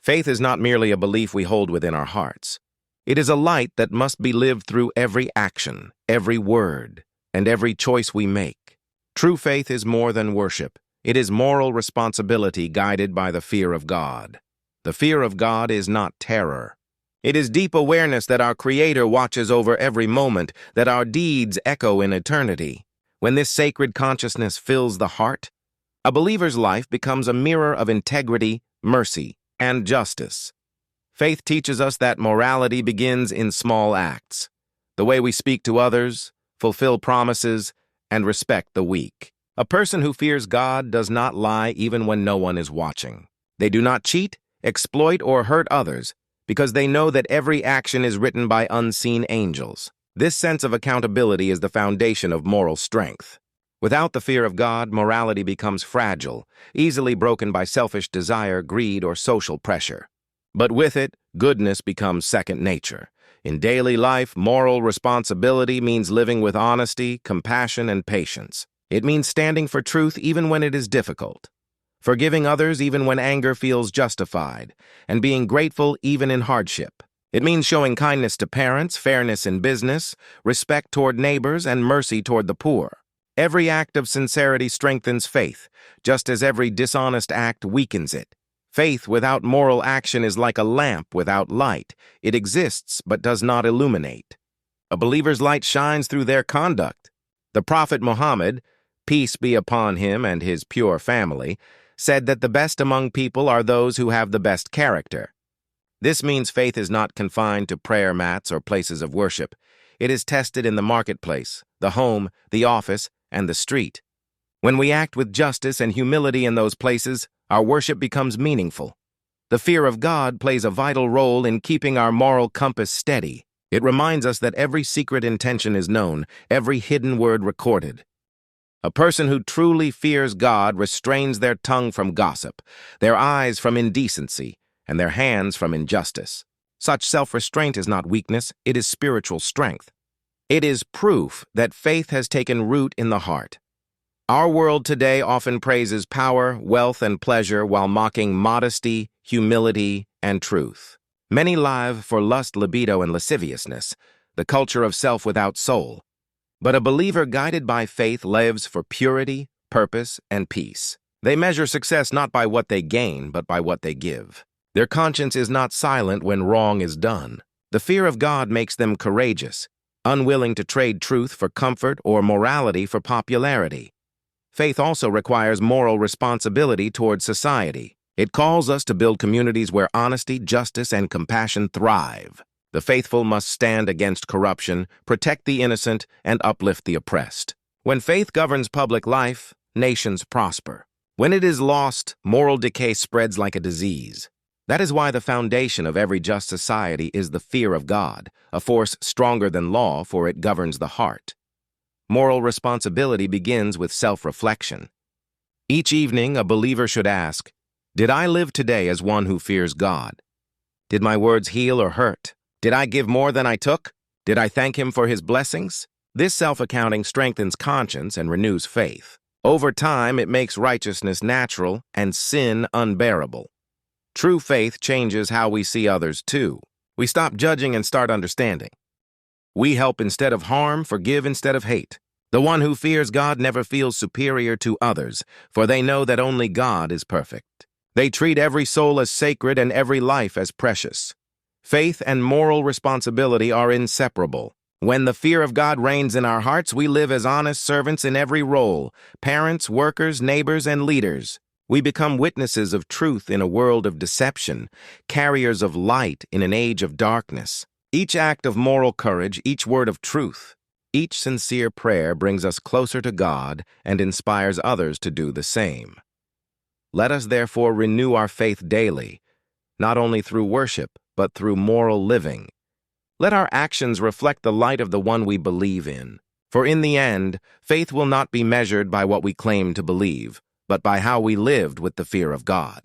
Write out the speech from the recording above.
Faith is not merely a belief we hold within our hearts. It is a light that must be lived through every action, every word, and every choice we make. True faith is more than worship. It is moral responsibility guided by the fear of God. The fear of God is not terror. It is deep awareness that our Creator watches over every moment, that our deeds echo in eternity. When this sacred consciousness fills the heart, a believer's life becomes a mirror of integrity, mercy, and justice. Faith teaches us that morality begins in small acts, the way we speak to others, fulfill promises, and respect the weak. A person who fears God does not lie even when no one is watching. They do not cheat, exploit, or hurt others because they know that every action is written by unseen angels. This sense of accountability is the foundation of moral strength. Without the fear of God, morality becomes fragile, easily broken by selfish desire, greed, or social pressure. But with it, goodness becomes second nature. In daily life, moral responsibility means living with honesty, compassion, and patience. It means standing for truth even when it is difficult, forgiving others even when anger feels justified, and being grateful even in hardship. It means showing kindness to parents, fairness in business, respect toward neighbors, and mercy toward the poor. Every act of sincerity strengthens faith, just as every dishonest act weakens it. Faith without moral action is like a lamp without light. It exists but does not illuminate. A believer's light shines through their conduct. The Prophet Muhammad, peace be upon him and his pure family, said that the best among people are those who have the best character. This means faith is not confined to prayer mats or places of worship. It is tested in the marketplace, the home, the office, and the street. When we act with justice and humility in those places, our worship becomes meaningful. The fear of God plays a vital role in keeping our moral compass steady. It reminds us that every secret intention is known, every hidden word recorded. A person who truly fears God restrains their tongue from gossip, their eyes from indecency, and their hands from injustice. Such self-restraint is not weakness, it is spiritual strength. It is proof that faith has taken root in the heart. Our world today often praises power, wealth, and pleasure while mocking modesty, humility, and truth. Many live for lust, libido, and lasciviousness, the culture of self without soul. But a believer guided by faith lives for purity, purpose, and peace. They measure success not by what they gain, but by what they give. Their conscience is not silent when wrong is done. The fear of God makes them courageous, unwilling to trade truth for comfort or morality for popularity. Faith also requires moral responsibility toward society. It calls us to build communities where honesty, justice, and compassion thrive. The faithful must stand against corruption, protect the innocent, and uplift the oppressed. When faith governs public life, nations prosper. When it is lost, moral decay spreads like a disease. That is why the foundation of every just society is the fear of God, a force stronger than law, for it governs the heart. Moral responsibility begins with self-reflection. Each evening, a believer should ask, did I live today as one who fears God? Did my words heal or hurt? Did I give more than I took? Did I thank Him for His blessings? This self-accounting strengthens conscience and renews faith. Over time, it makes righteousness natural and sin unbearable. True faith changes how we see others, too. We stop judging and start understanding. We help instead of harm, forgive instead of hate. The one who fears God never feels superior to others, for they know that only God is perfect. They treat every soul as sacred and every life as precious. Faith and moral responsibility are inseparable. When the fear of God reigns in our hearts, we live as honest servants in every role, parents, workers, neighbors, and leaders. We become witnesses of truth in a world of deception, carriers of light in an age of darkness. Each act of moral courage, each word of truth, each sincere prayer brings us closer to God and inspires others to do the same. Let us therefore renew our faith daily, not only through worship, but through moral living. Let our actions reflect the light of the one we believe in. For in the end, faith will not be measured by what we claim to believe, but by how we lived with the fear of God.